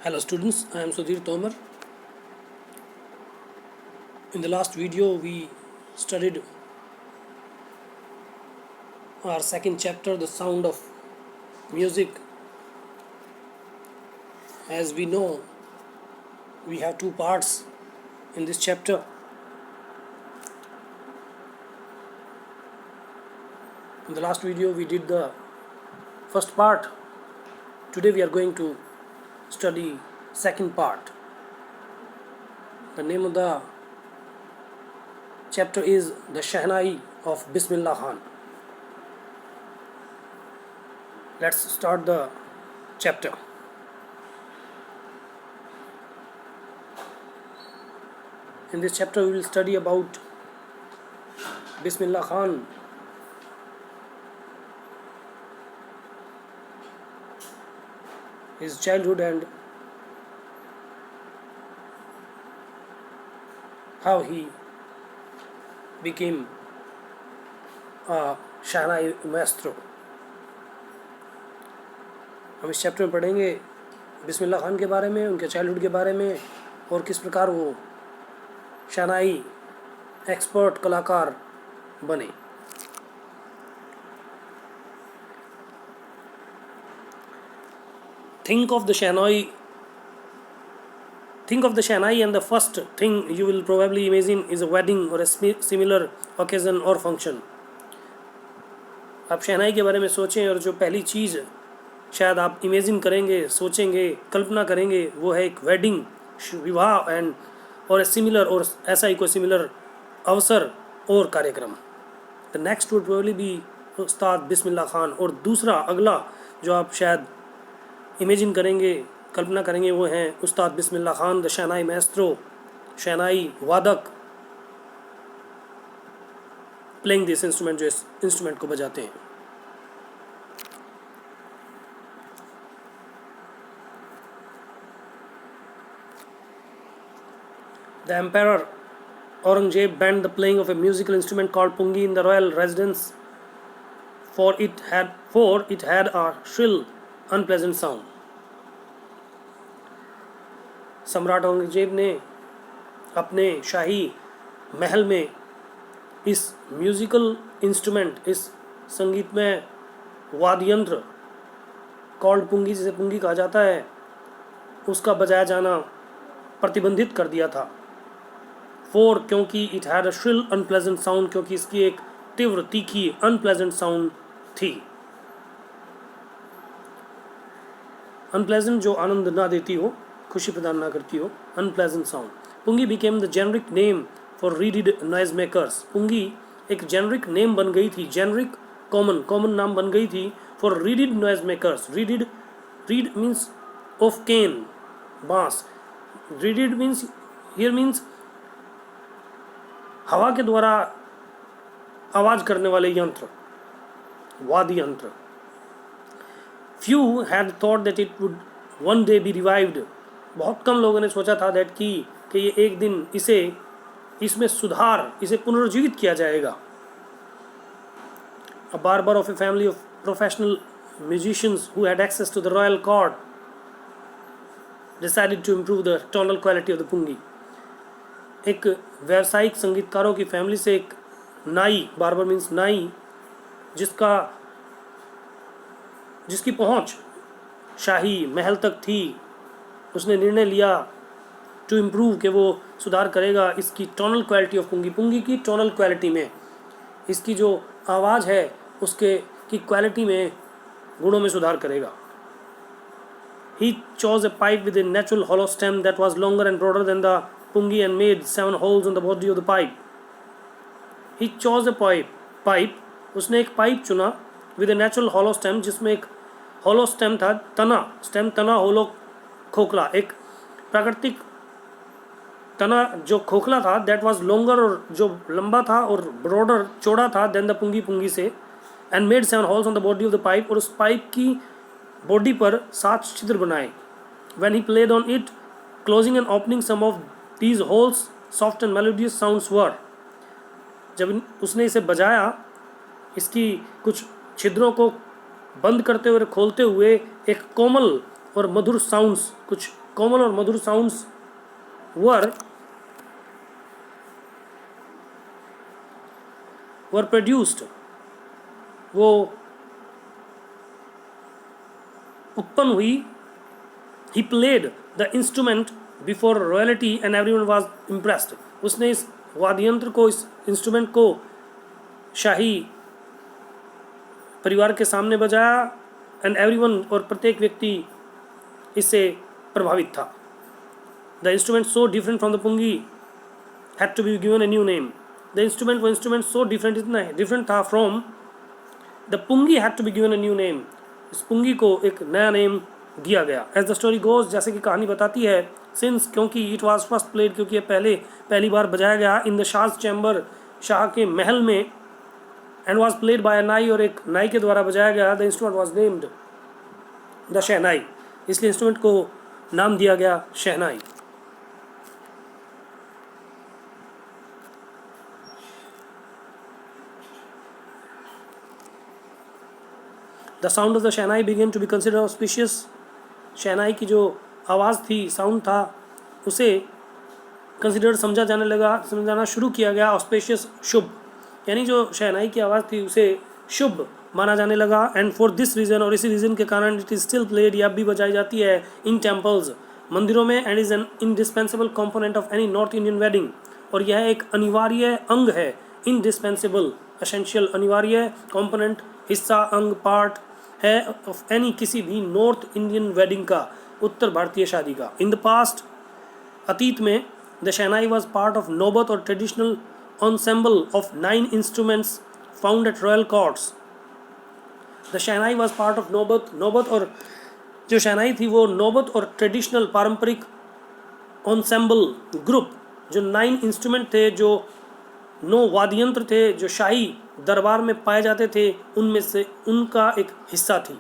Hello students, I am Sudhir Tomar. In the last video we studied our second chapter, the sound of music. As we know, we have two parts in this chapter. In the last video we did the first part. Today we are going to study second part. The name of the chapter is The Shehnai of Bismillah Khan. Let's start the chapter. In this chapter we will study about Bismillah Khan, his childhood and how he became a Shehnai maestro. हम इस chapter में पढ़ेंगे बिस्मिल्लाह खान के बारे में, उनके childhood के बारे में और किस प्रकार वो शहनाई एक्सपर्ट कलाकार बने. Think of the Shehnai and the first thing you will probably imagine is a wedding or a similar occasion or function. आप शहनाई के बारे में सोचें और जो पहली चीज़ शायद आप इमेजिन करेंगे, सोचेंगे, कल्पना करेंगे वो है एक वेडिंग, विवाह एंड और सिमिलर और ऐसा ही कोई सिमिलर अवसर और कार्यक्रम. The next would probably be उस्ताद बिस्मिल्लाह खान. और दूसरा अगला जो आप शायद इमेजिन करेंगे, कल्पना करेंगे वो हैं उस्ताद Bismillah Khan, the shehnai Maestro, शहनाई वादक, प्लेइंग दिस इंस्ट्रूमेंट, जो इस इंस्ट्रूमेंट को बजाते हैं. The Emperor Aurangzeb banned the playing of a musical instrument called pungi in the royal residence, for it had a shrill, unpleasant sound. सम्राट औरंगजेब ने अपने शाही महल में इस म्यूजिकल इंस्ट्रूमेंट, इस संगीतमय वाद्य यंत्र कॉल्ड पुंगी, जिसे पुंगी कहा जाता है, उसका बजाया जाना प्रतिबंधित कर दिया था. क्योंकि it had a shrill unpleasant sound, क्योंकि इसकी एक तीव्र, तीखी, अनप्लेजेंट साउंड थी. अनप्लेजेंट जो आनंद ना देती हो, खुशी प्रदान ना करती हो, unpleasant sound. Pungi became the generic name for reeded noise makers. Pungi एक जेनरिक नेम बन गई थी, जेनरिक कॉमन नाम बन गई थी for reeded noise makers. Reed means of cane, बांस. रीडिड मीन्स हियर मीन्स हवा के द्वारा आवाज करने वाले यंत्र, वाद्य यंत्र. Few had thought that it would one day B revived. बहुत कम लोगों ने सोचा था दैट कि ये एक दिन इसमें सुधार, इसे पुनर्जीवित किया जाएगा. A barber of a family of professional musicians who had access to the royal court decided to improve the tonal quality of the pungi. एक व्यावसायिक संगीतकारों की फैमिली से एक नाई, बार्बर मीन्स नाई, जिसकी पहुंच शाही महल तक थी, उसने निर्णय लिया टू इम्प्रूव, कि वो सुधार करेगा इसकी टोनल क्वालिटी ऑफ पुंगी. पुंगी की टोनल क्वालिटी में, इसकी जो आवाज़ है उसके की क्वालिटी में, गुणों में सुधार करेगा. He chose a pipe with a natural hollow stem that was longer and broader than the pungi and made 7 holes on the body of the pipe. He chose a pipe. उसने एक pipe चुना with a natural hollow stem, जिसमें एक hollow stem था, तना hollow, खोखला, एक प्राकृतिक तना जो खोखला था, that was longer, और जो लंबा था, और broader, चौड़ा था, than the पुंगी से, and made 7 holes on the body of the pipe. और उस पाइप की बॉडी पर 7 छिद्र बनाए. When he played on it, closing and opening some of these holes, soft and melodious sounds were. जब उसने इसे बजाया, इसकी कुछ छिद्रों को बंद करते हुए, खोलते हुए, एक कोमल और मधुर साउंड्स, कुछ कोमल और मधुर साउंड्स वर प्रोड्यूस्ड, वो उत्पन्न हुई। He played the instrument before royalty and everyone was impressed. उसने इस वाद्ययंत्र को, इस इंस्ट्रूमेंट को शाही परिवार के सामने बजाया एंड एवरीवन, और प्रत्येक व्यक्ति इससे प्रभावित था। The instrument so different from the pungi had to be given a new name. The instrument, वो इंस्ट्रूमेंट सो डिफरेंट, इतना डिफरेंट था from the pungi had to be given a new name. इस पुंगी को एक नया नेम दिया गया। एज द स्टोरी गोज, जैसे कि कहानी बताती है, सिंस, क्योंकि इट वॉज फर्स्ट प्लेड, क्योंकि ये पहली बार बजाया गया in the Shah's chamber, Shah के महल में, and was played by a nai, और एक नाई के द्वारा बजाया गया। The instrument was named the shehnai, इसलिए इंस्ट्रूमेंट को नाम दिया गया शहनाई। The sound of the shehnai began to be consider auspicious. शहनाई की जो आवाज़ थी, साउंड था, उसे कंसिडर समझा जाना शुरू किया गया। ऑस्पेशियस, शुभ, यानी जो शहनाई की आवाज़ थी उसे शुभ माना जाने लगा। एंड फॉर दिस रीज़न, और इसी रीज़न के कारण, इट इज़ स्टिल प्लेड, या अब भी बजाई जाती है इन टेम्पल्स, मंदिरों में, and is an indispensable component of any north Indian wedding. और यह एक अनिवार्य अंग है, इंडिस्पेंसिबल, एसेंशियल, अनिवार्य, कॉम्पोनेंट, हिस्सा, अंग, पार्ट है ऑफ एनी, किसी भी नॉर्थ इंडियन वेडिंग का, उत्तर भारतीय शादी का। इन द पास्ट, अतीत में, the shehnai was part of नौबत और traditional ensemble of 9 instruments found at royal courts. The shehnai was part of नौबत, और जो शहनाई थी वो नौबत और ट्रेडिशनल, पारंपरिक ensemble ग्रुप, जो 9 इंस्ट्रूमेंट थे, जो 9 वाद्ययंत्र थे, जो शाही दरबार में पाए जाते थे, उनमें से उनका एक हिस्सा थी।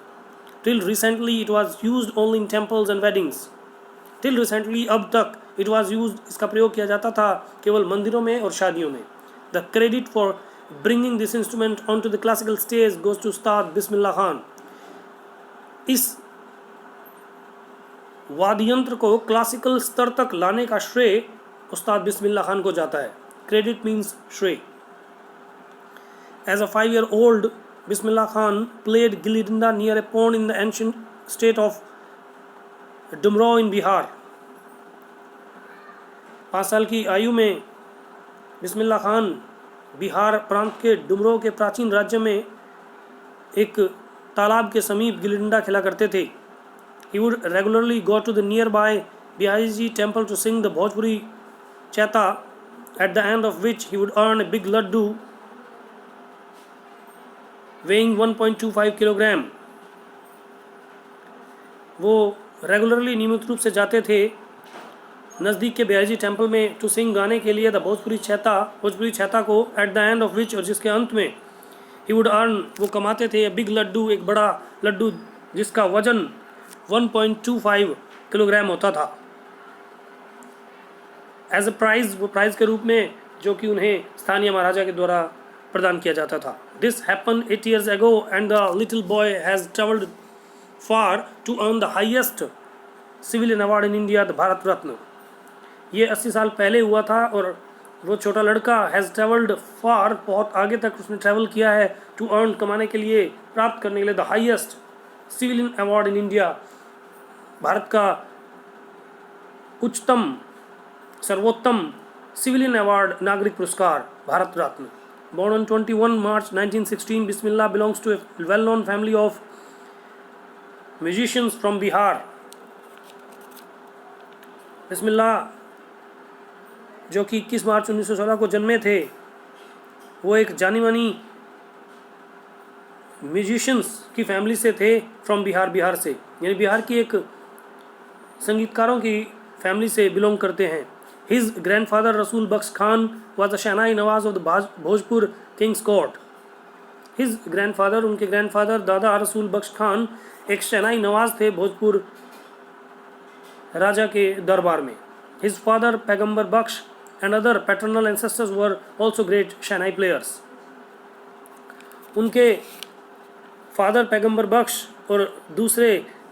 Till recently it was used only in temples and weddings. Till recently, अब तक, इट वॉज यूज, इसका प्रयोग किया जाता था केवल मंदिरों में और शादियों में। The credit for bringing this instrument on to the classical stage goes to Ustad Bismillah Khan. इस वाद्ययंत्र को क्लासिकल स्तर तक लाने का श्रेय उस्ताद बिस्मिल्लाह खान को जाता है। क्रेडिट मीन्स श्रेय। As a 5-year-old, Bismillah Khan played gilli danda near a pond in the ancient state of Dumraon in Bihar. 5 साल की आयु में बिस्मिल्लाह खान बिहार प्रांत के डुमराव के प्राचीन राज्य में एक तालाब के समीप गिल्ली डंडा खेला करते थे। He would regularly go to the nearby Bihaji temple to sing the Bhojpuri Chaita, at the end of which he would earn a big laddu weighing 1.25 kilogram. वो रेगुलरली, नियमित रूप से जाते थे नज़दीक के बिहाजी टेम्पल में टू सिंग, गाने के लिए, द भोजपुरी छैता को, eight the end of which, और जिसके अंत में, ही वुड अर्न, वो कमाते थे, बिग लड्डू, एक बड़ा लड्डू जिसका वजन 1.25 किलोग्राम होता था। एज अ प्राइज, वो प्राइज के रूप में, जो कि उन्हें स्थानीय महाराजा के द्वारा प्रदान किया जाता था। This happen 8 years ago and the little boy has travelled far to earn the highest civilian award in India, the Bharat Ratna. ये 80 साल पहले हुआ था, और वो छोटा लड़का हैज़ ट्रेवल्ड फार, बहुत आगे तक उसने ट्रैवल किया है, टू अर्न, कमाने के लिए, प्राप्त करने के लिए, the highest civilian award in India, Bharat का उच्चतम, सर्वोत्तम सिविलियन अवार्ड, नागरिक पुरस्कार, Bharat Ratna. Born on 21 March 1916, Bismillah belongs to a well-known family of musicians from Bihar. बिस्मिल्लाह जो कि 21 मार्च 1916 को जन्मे थे, वो एक जानी मानी म्यूजिशियंस की फैमिली से थे, फ्रॉम बिहार से, यानी बिहार की एक संगीतकारों की फैमिली से बिलोंग करते हैं। His grandfather Rasool Bakhsh Khan was the shehnai nawaz of the Bhojpur kings court. His grandfather, उनके ग्रैंडफादर दादा रसूल बख्श खान एक शहनाई नवाज थे भोजपुर राजा के दरबार में। हिज फादर पैगंबर बख्श and other paternal ancestors were also great shehnai players. उनके फादर पैगंबर बख्श और दूसरे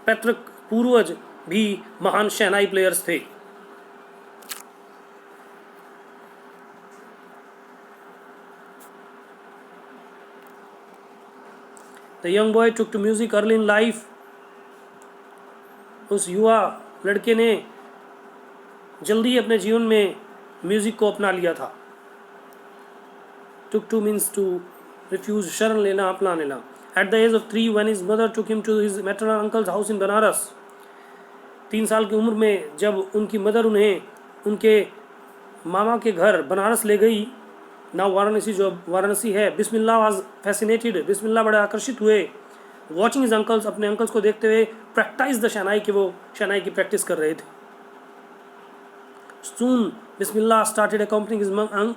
पैतृक पूर्वज भी महान शहनाई प्लेयर्स थे। The young boy took to music early in life. उस युवा लड़के ने जल्दी अपने जीवन में म्यूजिक को अपना लिया था। Took to means to refuse, शरण लेना, अपना लेना। At the age of 3, when his mother took him to his maternal uncle's house in Banaras, 3 साल की उम्र में जब उनकी मदर उन्हें उनके मामा के घर बनारस ले गई, नाउ वाराणसी, जो वाराणसी है, बिस्मिल्लाह वाज फैसिनेटेड, बिस्मिल्लाह बड़े आकर्षित हुए, वॉचिंग हिज अंकल्स, अपने अंकल्स को देखते हुए, प्रैक्टिस द शहनाई, कि वो शहनाई की प्रैक्टिस कर रहे थे। Soon Bismillah started accompanying his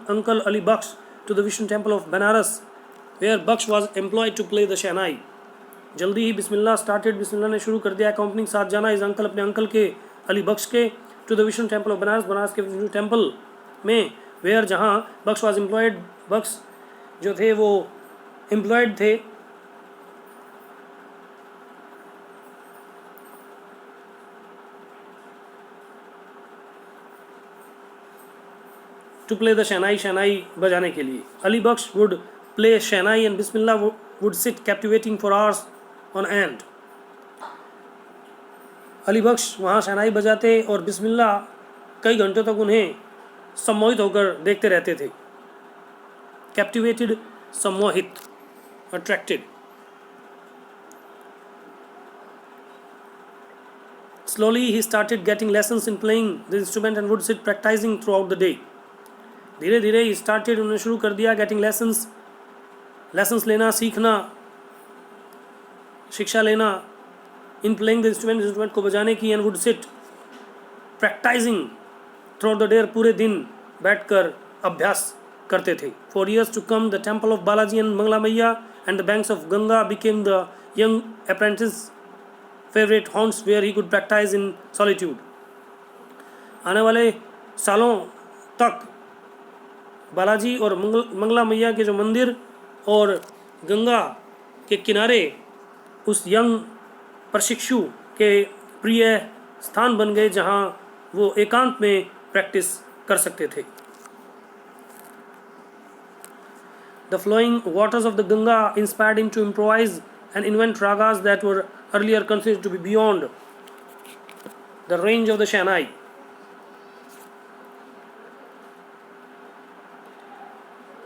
uncle Ali Baksh to the Vishnu temple of Banaras, where Baksh was employed to play the शहनाई। जल्दी ही बिस्मिल्लाह ने शुरू कर दिया accompanying, साथ जाना, इस अंकल, अपने अंकल के, अली बख्श के, to the Vishnu temple of Banaras, Banaras के विष्णु टेम्पल में, वेयर, जहाँ बख्श वाज एम्प्लॉयड, बख्श जो थे वो एम्प्लॉयड थे, टू प्ले द शहनाई, शहनाई बजाने के लिए। Ali Bakhsh would play shehnai and Bismillah would sit captivating for hours on end. Ali Bakhsh वहाँ शहनाई बजाते और बिस्मिल्लाह कई घंटों तक उन्हें सम्मोहित होकर देखते रहते थे। कैप्टिवेटेड, सम्मोहित, attracted. Slowly he started getting lessons in playing the instrument and would sit practicing throughout the day. धीरे धीरे ही स्टार्टेड, उन्होंने शुरू कर दिया, गेटिंग लेसन्स लेना, सीखना, शिक्षा लेना, इन प्लेइंग द इंस्ट्रूमेंट को बजाने की, and would sit practising through the day, पूरे दिन बैठकर अभ्यास करते थे। For years to come the temple of Balaji and Mangala Maiya and the banks of Ganga became the young apprentice favourite haunts where he could practise in solitude. आने वाले सालों तक बालाजी और मंगला मैया के जो मंदिर और गंगा के किनारे उस यंग प्रशिक्षु के प्रिय स्थान बन गए, जहां वो एकांत में प्रैक्टिस कर सकते थे। The flowing waters of the Ganga inspired him to improvise and invent ragas that were earlier considered to be beyond the range of the shehnai.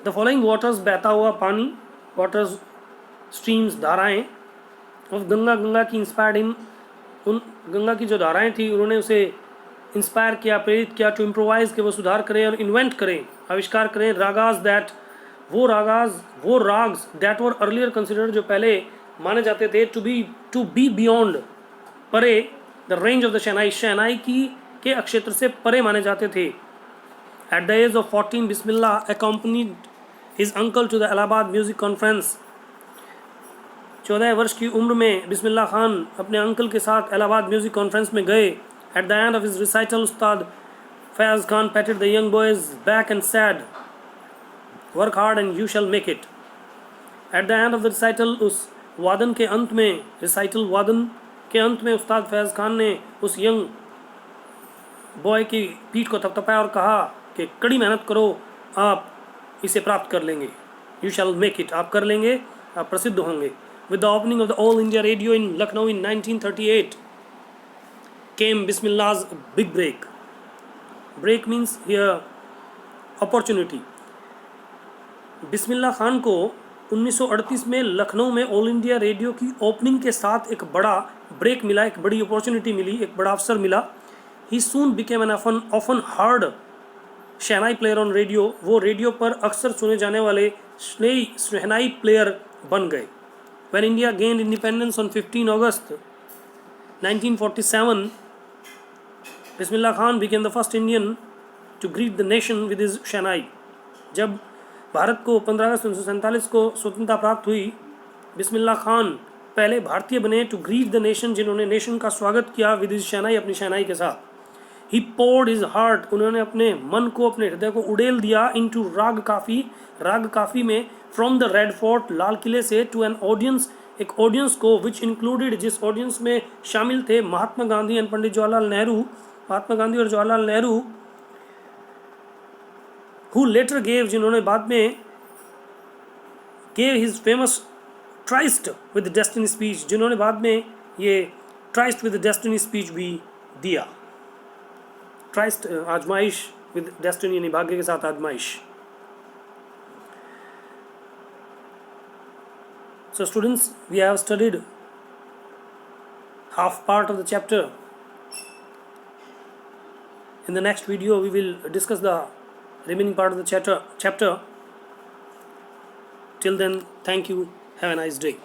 The following waters, बहता हुआ पानी, वाटर्स, स्ट्रीम्स, धाराएं, ऑफ गंगा, गंगा की इंस्पायर्ड हिम, उन गंगा की जो धाराएं थी उन्होंने उसे इंस्पायर किया, प्रेरित किया, टू इम्प्रोवाइज, के वो सुधार करें और इन्वेंट करें, आविष्कार करें, रागास दैट, वो ragas that were earlier considered, जो पहले माने जाते थे, टू बी बियॉन्ड, परे, the range of the shehnai, shehnai की के अक्षेत्र से परे माने जाते थे। At the age of 14 Bismillah accompanied his uncle to the Allahabad music conference. 14 वर्ष की उम्र में बिस्मिल्लाह खान अपने अंकल के साथ इलाहाबाद म्यूजिक कॉन्फ्रेंस में गए। At the end of his recital Ustad Faiz Khan patted the young boys back and said, work hard and you shall make it. At the end of the recital, उस वादन के अंत में, रिसाइटल वादन के अंत में, उस्ताद फैज़ खान ने उस यंग बॉय की पीठ को थपथपाया और कहा कि कड़ी मेहनत करो, आप इसे प्राप्त कर लेंगे, यू शैल मेक इट, आप कर लेंगे, आप प्रसिद्ध होंगे। With the opening of the all India radio in Lucknow in 1938 came Bismillah's big break. Break means here opportunity. Bismillah Khan को 1938 में लखनऊ में ऑल इंडिया रेडियो की ओपनिंग के साथ एक बड़ा ब्रेक मिला, एक बड़ी अपॉर्चुनिटी मिली, एक बड़ा अवसर मिला। He soon became an often heard shehnai player on radio, वो रेडियो पर अक्सर सुने जाने वाले शहनाई प्लेयर बन गए। When India gained independence on 15 August 1947, Bismillah Khan became the first Indian to greet the nation with his shehnai. जब भारत को 15 अगस्त 1947 को स्वतंत्रता प्राप्त हुई, बिस्मिल्लाह खान पहले भारतीय बने टू ग्रीट द नेशन, जिन्होंने नेशन का स्वागत किया विद हिज शहनाई, अपनी शहनाई के साथ। ही पोर्ड हिज हार्ट, उन्होंने अपने मन को, अपने हृदय को उड़ेल दिया, इनटू राग काफ़ी में, फ्रॉम द रेड फोर्ट, लाल किले से, टू एन ऑडियंस एक ऑडियंस को विच इंक्लूडेड, जिस ऑडियंस में शामिल थे महात्मा गांधी एंड पंडित जवाहरलाल नेहरू, महात्मा गांधी और Jawaharlal Nehru, who letter gave, जिन्होंने बाद में gave his famous tryst with destiny speech, जिन्होंने बाद में ये ट्राइस्ट विद डेस्टिनी स्पीच भी दिया। ट्राइस्ट आजमाइश, विद डेस्टिनी यानी भाग्य के साथ आजमाइश। So students, we have studied half part of the chapter. In the next video we will discuss the remaining part of the chapter. Till then, thank you, have a nice day.